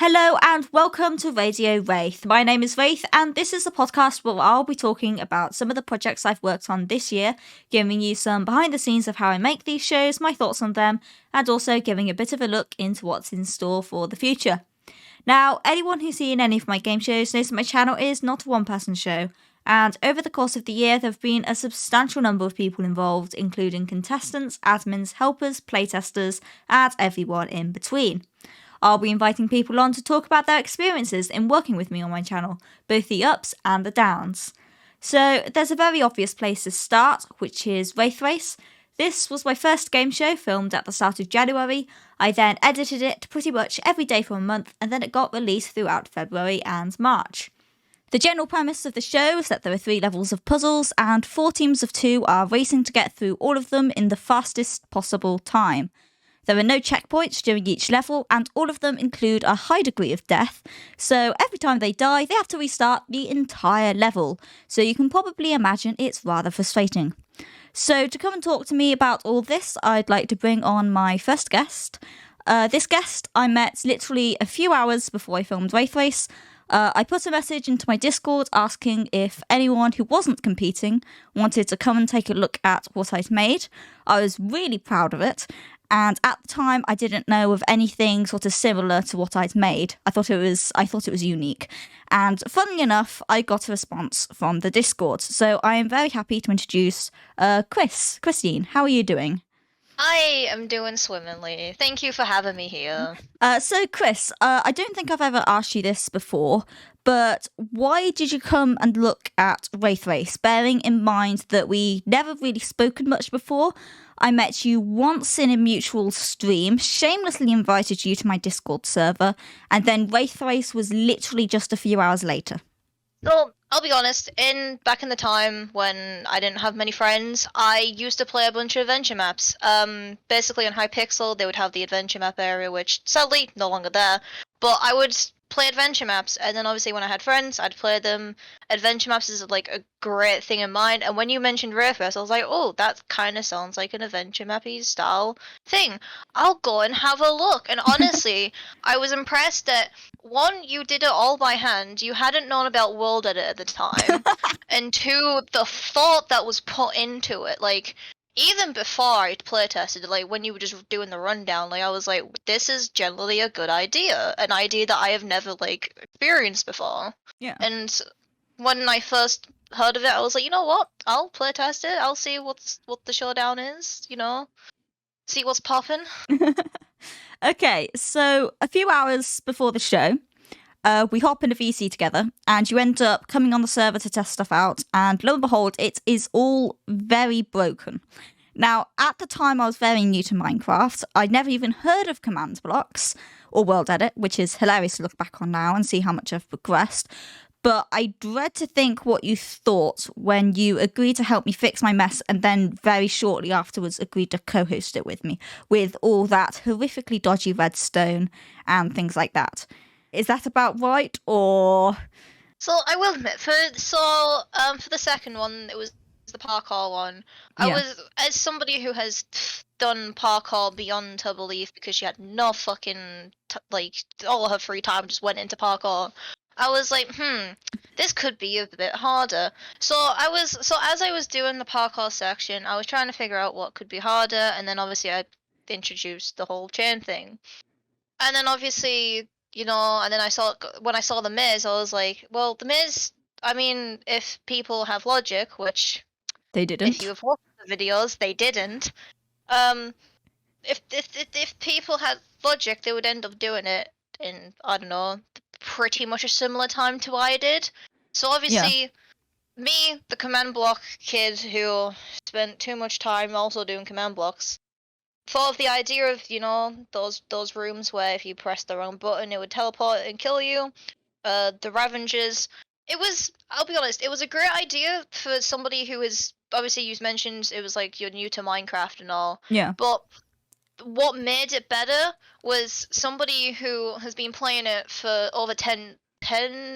Hello and welcome to Radio Wraith. My name is Wraith and this is a podcast where I'll be talking about some of the projects I've worked on this year, giving you some behind the scenes of how I make these shows, my thoughts on them, and also giving a bit of a look into what's in store for the future. Now, anyone who's seen any of my game shows knows that my channel is not a one-person show, and over the course of the year there have been a substantial number of people involved, including contestants, admins, helpers, playtesters, and everyone in between. I'll be inviting people on to talk about their experiences in working with me on my channel, both the ups and the downs. So there's a very obvious place to start, which is Wraith Race. This was my first game show, filmed at the start of January. I then edited it pretty much every day for a month, and then it got released throughout February and March. The general premise of the show is that there are 3 levels of puzzles, and 4 teams of 2 are racing to get through all of them in the fastest possible time. There are no checkpoints during each level, and all of them include a high degree of death, so every time they die, they have to restart the entire level, so you can probably imagine it's rather frustrating. So to come and talk to me about all this, I'd like to bring on my first guest. This guest I met literally a few hours before I filmed Wraith Race. I put a message into my Discord asking if anyone who wasn't competing wanted to come and take a look at what I'd made. I was really proud of it. And at the time, I didn't know of anything sort of similar to what I'd made. I thought it was unique. And funnily enough, I got a response from the Discord. So I am very happy to introduce Kris. Christine, how are you doing? I am doing swimmingly. Thank you for having me here. So Kris, I don't think I've ever asked you this before, but why did you come and look at Wraith Race, bearing in mind that we never really spoken much before? I met you once in a mutual stream, shamelessly invited you to my Discord server, and then Wraith Race was literally just a few hours later. Well, I'll be honest, back in the time when I didn't have many friends, I used to play a bunch of adventure maps. Basically on Hypixel, they would have the adventure map area, which sadly no longer there, but I would play adventure maps, and then obviously when I had friends, I'd play them. Adventure maps is like a great thing in mind, and when you mentioned Wraith Race, I was like, oh, that kind of sounds like an adventure mappy style thing. I'll go and have a look. And honestly, I was impressed that, one, you did it all by hand, you hadn't known about World Edit at the time, and 2, the thought that was put into it, like, even before I'd playtested, like, when you were just doing the rundown, like, I was like, this is generally a good idea. An idea that I have never, like, experienced before. Yeah. And when I first heard of it, I was like, you know what? I'll playtest it. I'll see what the showdown is, you know? See what's popping. Okay, so a few hours before the show, we hop in a VC together, and you end up coming on the server to test stuff out, and lo and behold, it is all very broken. Now, at the time, I was very new to Minecraft. I'd never even heard of command blocks or World Edit, which is hilarious to look back on now and see how much I've progressed. But I dread to think what you thought when you agreed to help me fix my mess and then very shortly afterwards agreed to co-host it with me, with all that horrifically dodgy redstone and things like that. Is that about right, or...? So, I will admit, for the second one, it was the parkour one. I was, as somebody who has done parkour beyond her belief because she had no fucking, all of her free time just went into parkour, I was like, this could be a bit harder. So as I was doing the parkour section, I was trying to figure out what could be harder, and then obviously I introduced the whole chain thing. And then obviously, you know, and then when I saw the maze, I was like, well, the maze, I mean, if people have logic, which they didn't. If you have watched the videos, they didn't. If people had logic, they would end up doing it in, I don't know, pretty much a similar time to I did. So obviously, me, the command block kid who spent too much time also doing command blocks, thought of the idea of, you know, those rooms where if you press the wrong button, it would teleport and kill you. The Ravengers. It was, I'll be honest, it was a great idea for somebody who is, obviously you mentioned it was like you're new to Minecraft and all. Yeah. But what made it better was somebody who has been playing it for over 10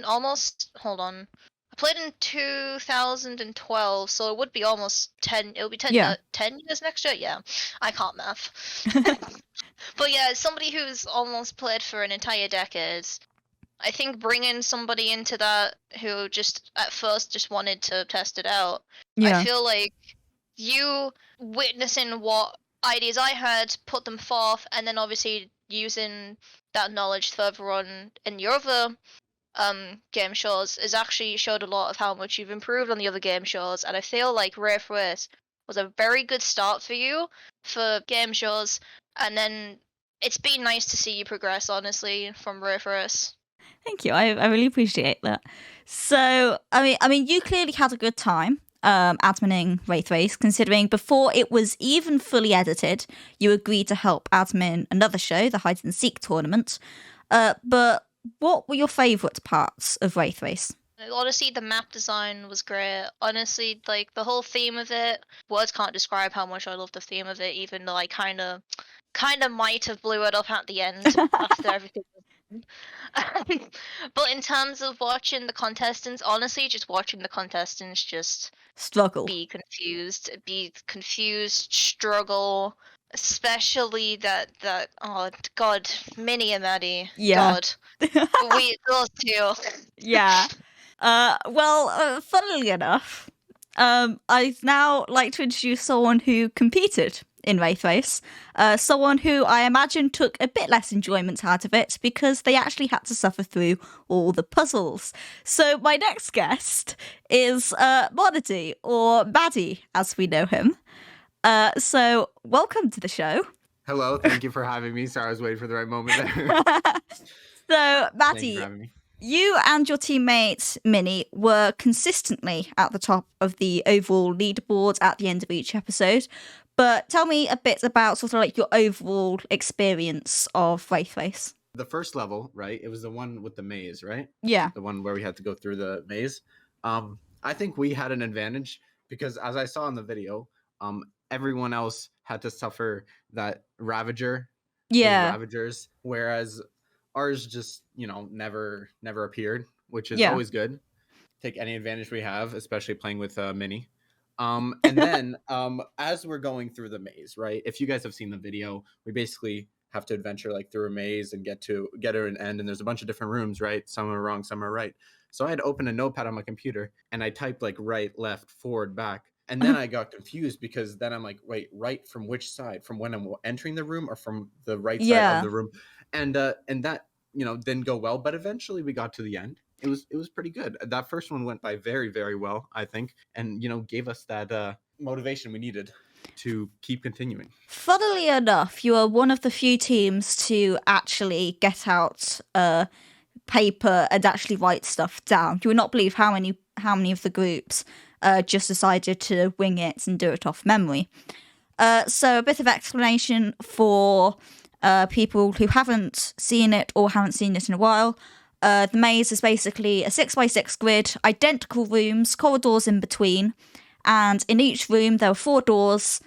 almost, hold on. I played in 2012, so it would be almost 10, it would be 10, 10 years next year? Yeah, I can't math. But yeah, as somebody who's almost played for an entire decade, I think bringing somebody into that who just at first just wanted to test it out, I Yeah. feel like you witnessing what ideas I had, put them forth, and then obviously using that knowledge further on in your other game shows has actually showed a lot of how much you've improved on the other game shows, and I feel like Wraith Race was a very good start for you for game shows, and then it's been nice to see you progress, honestly, from Wraith Race. Thank you. I really appreciate that. So, I mean, you clearly had a good time adminning Wraith Race, considering before it was even fully edited, you agreed to help admin another show, the Hide and Seek tournament. But what were your favourite parts of Wraith Race? Honestly, the map design was great. Honestly, like the whole theme of it, words can't describe how much I love the theme of it. Even though I kind of might have blew it up at the end after everything was done. But in terms of watching the contestants, honestly, just watching the contestants just Struggle. be confused, struggle, especially that oh god, Minnie and Maddy. Yeah. God, those two. Yeah. Well, funnily enough, I'd now like to introduce someone who competed in Wraith Race, someone who I imagine took a bit less enjoyment out of it because they actually had to suffer through all the puzzles. So my next guest is Monoddy, or Maddy, as we know him. So welcome to the show. Hello, thank you for having me. Sorry, I was waiting for the right moment there. So, Thank you Maddy, for having me. you and your teammate, Minnie, were consistently at the top of the overall leaderboard at the end of each episode. But tell me a bit about sort of like your overall experience of Wraith Race. The first level, right? It was the one with the maze, right? Yeah. The one where we had to go through the maze. I think we had an advantage because, as I saw in the video, everyone else had to suffer that Ravager. Yeah. Ravagers, whereas ours just, never appeared, which is Yeah. always good. Take any advantage we have, especially playing with Minnie. And then as we're going through the maze, right? If you guys have seen the video, we basically have to adventure like through a maze and get to an end, and there's a bunch of different rooms, right? Some are wrong, some are right. So I had to open a notepad on my computer and I typed like right, left, forward, back. And then I got confused because then I'm like, wait, right from which side? From when I'm entering the room or from the right side of the room? And that, didn't go well, but eventually we got to the end. It was pretty good. That first one went by very, very well, I think, and gave us that motivation we needed to keep continuing. Funnily enough, you are one of the few teams to actually get out paper and actually write stuff down. You would not believe how many of the groups just decided to wing it and do it off memory. So a bit of explanation for people who haven't seen it or haven't seen it in a while. The maze is basically a 6x6 grid, identical rooms, corridors in between, and in each room there were 4 doors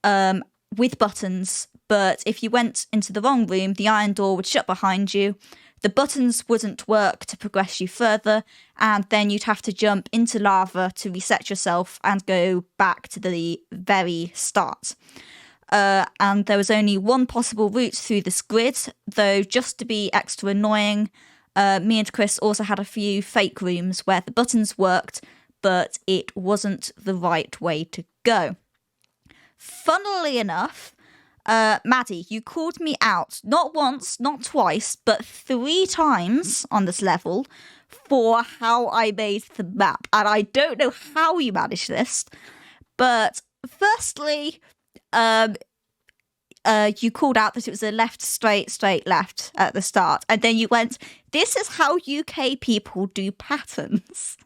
with buttons, but if you went into the wrong room, the iron door would shut behind you. The buttons wouldn't work to progress you further, and then you'd have to jump into lava to reset yourself and go back to the very start. And there was only one possible route through this grid, though just to be extra annoying, me and Kris also had a few fake rooms where the buttons worked, but it wasn't the right way to go. Funnily enough, Maddy, you called me out not once, not twice, but 3 times on this level for how I made the map. And I don't know how you managed this, but firstly, you called out that it was a left, straight, left at the start. And then you went, this is how UK people do patterns.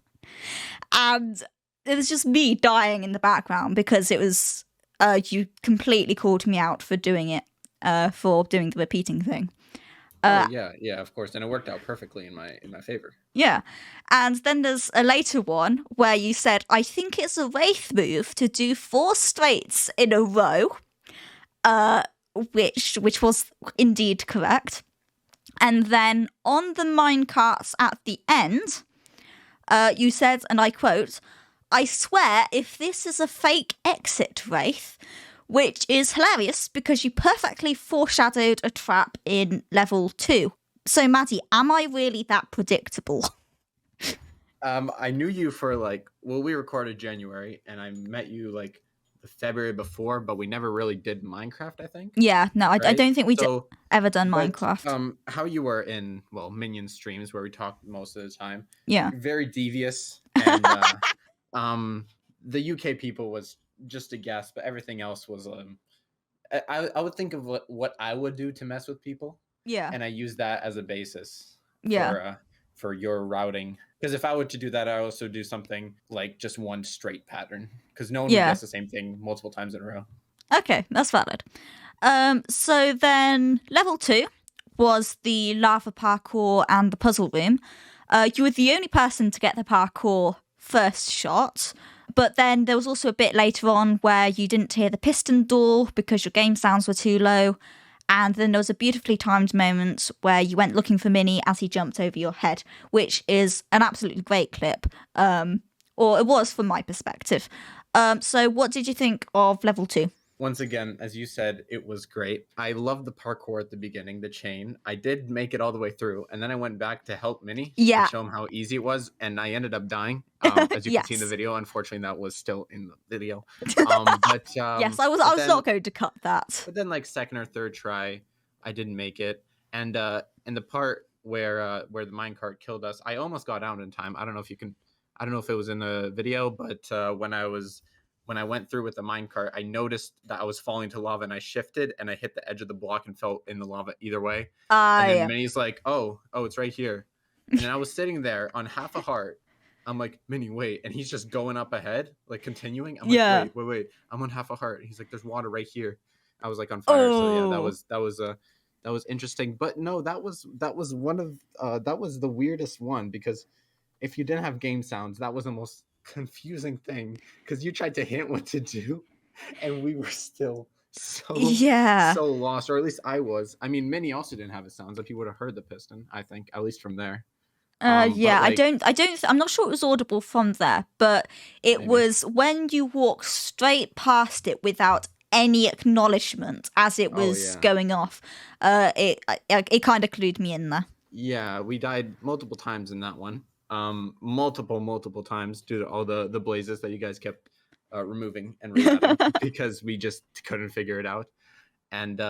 And it was just me dying in the background because it was, you completely called me out for doing it, for doing the repeating thing. Yeah, of course. And it worked out perfectly in my favor. Yeah. And then there's a later one where you said, I think it's a Wraith move to do 4 straights in a row. Which was indeed correct. And then on the minecarts at the end, you said, and I quote, I swear if this is a fake exit Wraith, which is hilarious because you perfectly foreshadowed a trap in level 2. So, Maddy, am I really that predictable? I knew you for we recorded January, and I met you the February before, but we never really did Minecraft, I think. Yeah, no, I Right? don't think we ever done But, Minecraft. how you were in Minion streams where we talked most of the time? Yeah. Very devious, and the UK people was just a guess, but everything else was I would think of what I would do to mess with people, Yeah. and I use that as a basis Yeah. for your routing. Because if I were to do that, I also do something like just one straight pattern, because no one would guess the same thing multiple times in a row. Okay, that's valid. So then level 2 was the lava parkour and the puzzle room. You were the only person to get the parkour first shot, but then there was also a bit later on where you didn't hear the piston door because your game sounds were too low, and then there was a beautifully timed moment where you went looking for Minnie as he jumped over your head, which is an absolutely great clip, or it was from my perspective. So what did you think of level 2? Once again, as you said, it was great. I loved the parkour at the beginning, the chain. I did make it all the way through, and then I went back to help Minnie and show him how easy it was, and I ended up dying. As you can see in the video, unfortunately, that was still in the video. Yes, I was not going to cut that. But then, second or third try, I didn't make it, and in the part where the minecart killed us, I almost got out in time. I don't know if it was in the video, but when I went through with the minecart, I noticed that I was falling to lava, and I shifted and I hit the edge of the block and fell in the lava either way. And then Minnie's like, oh, it's right here. And then I was sitting there on half a heart. I'm like, Minnie, wait. And he's just going up ahead, continuing. I'm like, wait. I'm on half a heart. He's like, there's water right here. I was on fire. So yeah, that was interesting. But no, that was one of that was the weirdest one, because if you didn't have game sounds, that was the most confusing thing, because you tried to hint what to do and we were still so lost, or at least I was. I mean, Minnie also didn't have the sounds. If you would have heard the piston, I think, at least from there. I'm not sure it was audible from there, but it was when you walk straight past it without any acknowledgement as it was going off. It kind of clued me in there. Yeah, we died multiple times in that one. Multiple times due to all the blazes that you guys kept removing and re-adding because we just couldn't figure it out. And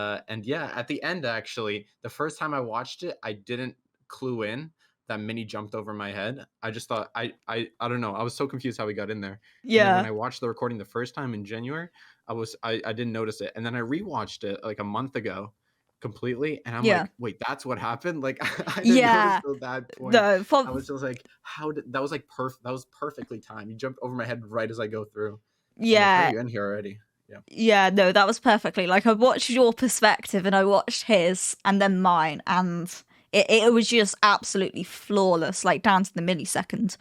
yeah, at the end, actually, the first time I watched it, I didn't clue in that Minnie jumped over my head. I just thought I don't know. I was so confused how we got in there. Yeah. And when I watched the recording the first time in January, I didn't notice it, and then I rewatched it a month ago completely, and I'm like, wait, that's what happened? I didn't notice till that point. I was just like, that was perfectly timed. You jumped over my head right as I go through. Yeah. You're in here already. Yeah, no, that was perfectly. I watched your perspective and I watched his and then mine, and it was just absolutely flawless, down to the millisecond.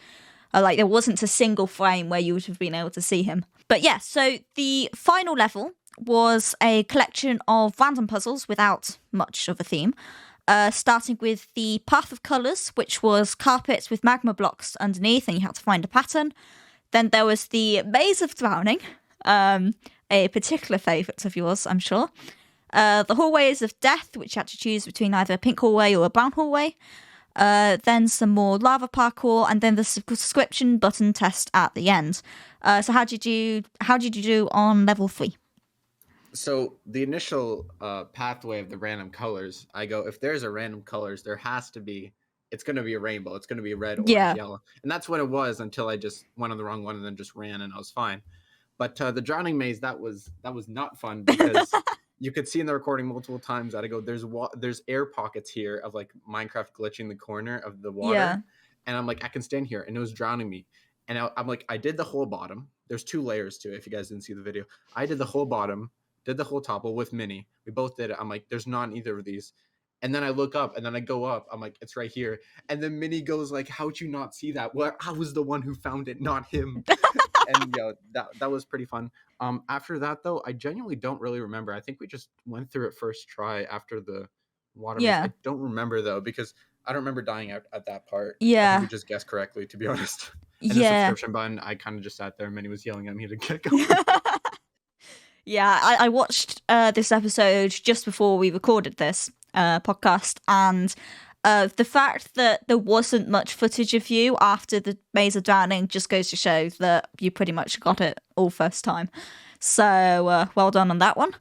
There wasn't a single frame where you would have been able to see him. But yeah, so the final level was a collection of random puzzles without much of a theme, starting with the Path of Colours, which was carpets with magma blocks underneath, and you had to find a pattern. Then there was the Maze of Drowning, a particular favourite of yours, I'm sure. The Hallways of Death, which you had to choose between either a pink hallway or a brown hallway. Then some more lava parkour, and then the subscription button test at the end. So how did you do on level 3? So the initial pathway of the random colors, I go, if there's a random colors, there has to be, it's going to be a rainbow. It's going to be red, orange, yellow. And that's what it was until I just went on the wrong one and then just ran and I was fine. But the drowning maze, that was not fun, because you could see in the recording multiple times that I go, there's air pockets here of Minecraft glitching the corner of the water. Yeah. And I'm like, I can stand here, and it was drowning me. And I'm like, I did the whole bottom. There's 2 layers to it, if you guys didn't see the video. I did the whole bottom, did the whole top with Minnie. We both did it. I'm like, there's not either of these. And then I look up, and then I go up. I'm like, it's right here. And then Minnie goes how'd you not see that? Well, I was the one who found it, not him. And that was pretty fun. After that, though, I genuinely don't really remember. I think we just went through it first try after the water. Yeah. I don't remember, though, because I don't remember dying at that part. Yeah. I think we just guessed correctly, to be honest. And the subscription button, I kind of just sat there, and Minnie was yelling at me to get going. Yeah, I watched this episode just before we recorded this podcast, and the fact that there wasn't much footage of you after the Maze of Drowning just goes to show that you pretty much got it all first time. So well done on that one.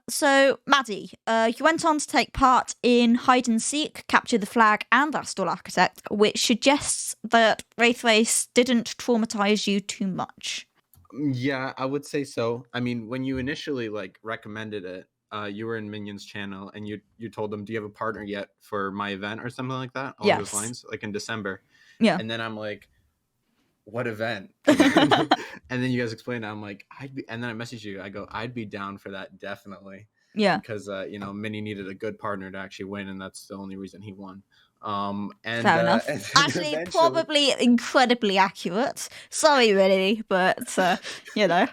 So Maddy, you went on to take part in Hide and Seek, Capture the Flag, and Astral Architect, which suggests that Wraith Race didn't traumatize you too much. Yeah, I would say so. I mean, when you initially like recommended it, you were in Minion's channel and you told them, "Do you have a partner yet for my event or something like that?" Along those Yes. lines, like in December. Yeah. And then I'm like, "What event?" And then you guys explained. I'm like, and then I messaged you. I go, "I'd be down for that definitely." Yeah. Because Mini needed a good partner to actually win, and that's the only reason he won. And fair enough. and Actually, eventually- probably incredibly accurate. Sorry, really, but you know.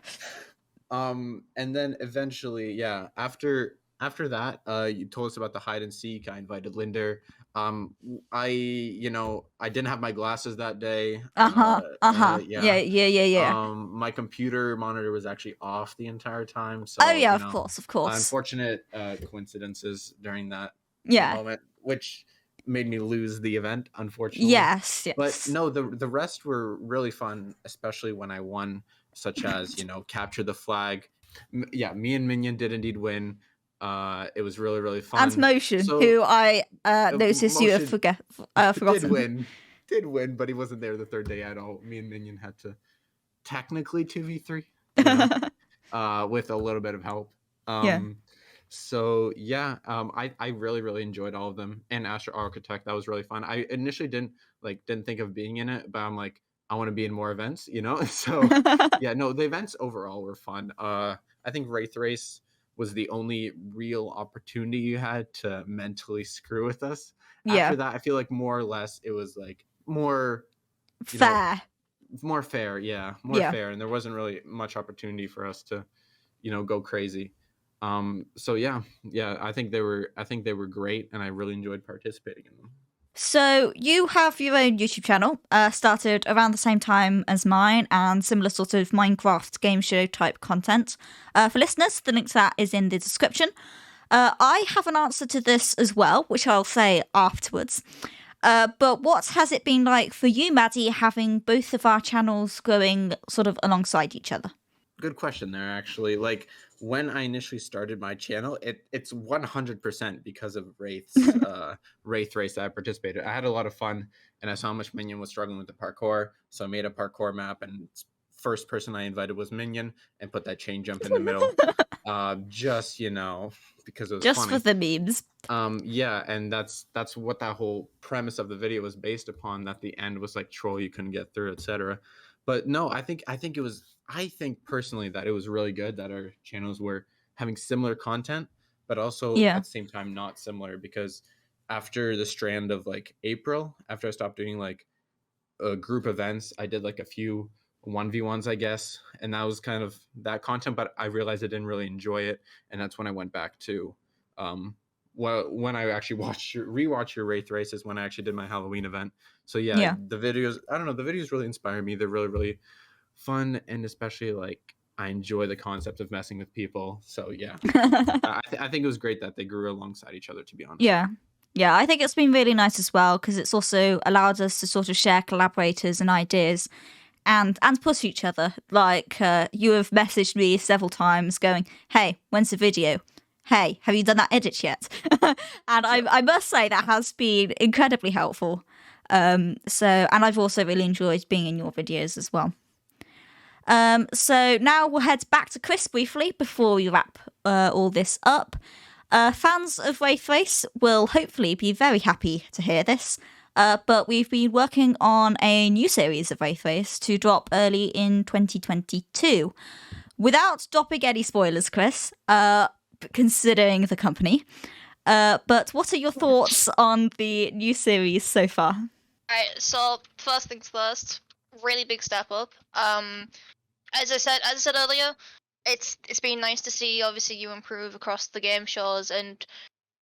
And then eventually, yeah, after that, you told us about the hide and seek. I invited Linder. I didn't have my glasses that day. Yeah. My computer monitor was actually off the entire time. So Oh yeah, of course. Unfortunate coincidences during that Yeah. moment, which made me lose the event, unfortunately. Yes. But no, the rest were really fun, especially when I won, such as capture the flag. Me and Minion did indeed win. It was really, really fun. And Motion, who I noticed you have forgotten. Did win, but he wasn't there the third day at all. Me and Minion had to technically 2v3 with a little bit of help. So yeah, I really, really enjoyed all of them. And Astral Architect, that was really fun. I initially didn't think of being in it, but I'm like, I want to be in more events, So yeah, no, the events overall were fun. I think Wraith Race was the only real opportunity you had to mentally screw with us. Yeah. After that, I feel like more or less it was like more fair. More fair, yeah, more fair, and there wasn't really much opportunity for us to, go crazy. So yeah, I think they were great, and I really enjoyed participating in them. So you have your own YouTube channel, started around the same time as mine, and similar sort of Minecraft game show type content. For listeners, the link to that is in the description. I have an answer to this as well, which I'll say afterwards. But what has it been like for you, Maddy, having both of our channels going sort of alongside each other? Good question there, actually. Like, when I initially started my channel, it's 100% because of Wraith Race that I participated. I had a lot of fun, and I saw how much Minion was struggling with the parkour, so I made a parkour map, and first person I invited was Minion, and put that chain jump in the middle, just because it was just funny. for the memes. Yeah, and that's what that whole premise of the video was based upon. That the end was like troll, you couldn't get through, etc. But no, I think personally that it was really good that our channels were having similar content, but also at the same time not similar, because after the strand of like April, after I stopped doing like group events, I did like a few 1v1s, I guess, and that was kind of that content, but I realized I didn't really enjoy it, and that's when I went back to when I actually rewatched your Wraith Race is when I actually did my Halloween event. So yeah, the videos, I don't know, the videos really inspire me. They're really, really fun, and especially like I enjoy the concept of messing with people. So yeah, I think it was great that they grew alongside each other, to be honest. Yeah, I think it's been really nice as well, because it's also allowed us to sort of share collaborators and ideas and push each other. Like you have messaged me several times going, hey, when's the video? Hey, have you done that edit yet? And I must say that has been incredibly helpful. And I've also really enjoyed being in your videos as well. So now we'll head back to Kris briefly before we wrap all this up. Fans of Wraith Race will hopefully be very happy to hear this. But we've been working on a new series of Wraith Race to drop early in 2022. Without dropping any spoilers, Kris, considering the company. But what are your thoughts on the new series so far? Alright, so first things first, really big step up. As I said earlier, it's been nice to see obviously you improve across the game shows, and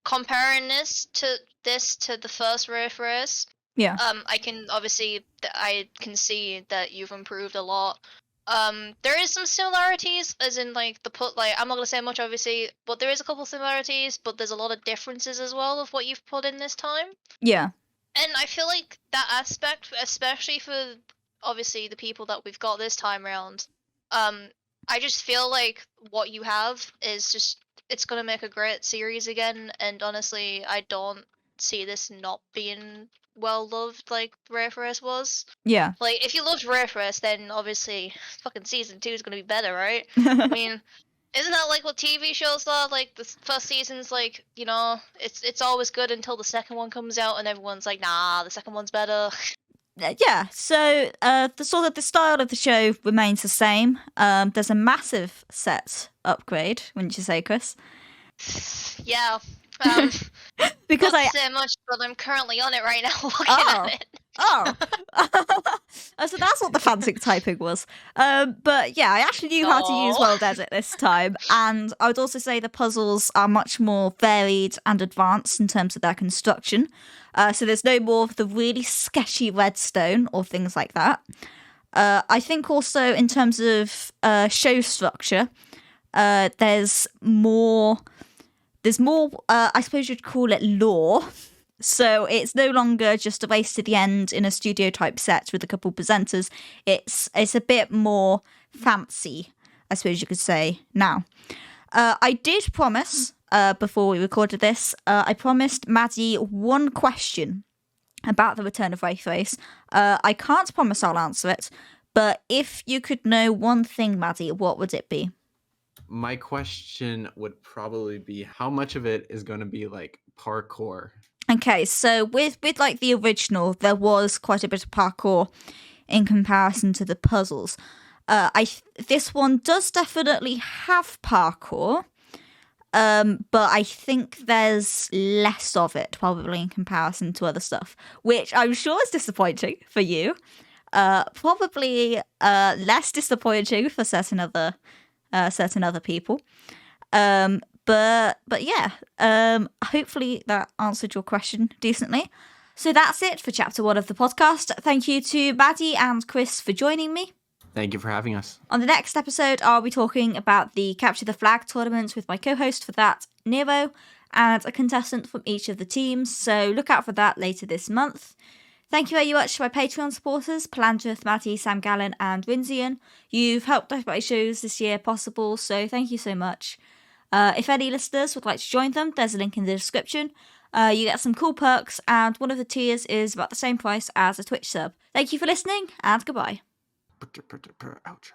comparing this to the first Wraith Race. Yeah. I can see that you've improved a lot. There is some similarities, as in like I'm not gonna say much obviously, but there is a couple similarities, but there's a lot of differences as well of what you've put in this time. Yeah. And I feel like that aspect, especially for obviously the people that we've got this time around, I just feel like what you have is just it's gonna make a great series again. And honestly, I don't see this not being well loved like Wraith Race was. Yeah. Like if you loved Wraith Race, then obviously fucking season 2 is gonna be better, right? I mean, isn't that like what TV shows are? Like the first season's like, you know, it's always good until the second one comes out and everyone's like, nah, the second one's better. Yeah, so the style of the show remains the same. There's a massive set upgrade, wouldn't you say, Kris? Yeah. Because not so much, but I'm currently on it right now looking at it. So that's what the frantic typing was. But yeah, I actually knew how to use World Edit this time, and I would also say the puzzles are much more varied and advanced in terms of their construction. So there's no more of the really sketchy redstone or things like that. I think also in terms of show structure, there's more, I suppose you'd call it lore. So it's no longer just a race to the end in a studio type set with a couple presenters. It's a bit more fancy, I suppose you could say now. I did promise, before we recorded this, I promised Maddy one question about the return of Wraith Race. I can't promise I'll answer it, but if you could know one thing, Maddy, what would it be? My question would probably be how much of it is going to be like parkour? Okay, so with like the original, there was quite a bit of parkour in comparison to the puzzles. This one does definitely have parkour, but I think there's less of it probably in comparison to other stuff, which I'm sure is disappointing for you. Probably less disappointing for certain other people. But yeah, hopefully that answered your question decently. So that's it for chapter 1 of the podcast. Thank you to Maddy and Kris for joining me. Thank you for having us. On the next episode, I'll be talking about the Capture the Flag tournament with my co-host for that, Nero, and a contestant from each of the teams, so look out for that later this month. Thank you very much to my Patreon supporters, Pelandreth, Maddy, Sam Gallen, and Rinzeon. You've helped make my shows this year possible, so thank you so much. If any listeners would like to join them, there's a link in the description. You get some cool perks, and one of the tiers is about the same price as a Twitch sub. Thank you for listening, and goodbye. Outro.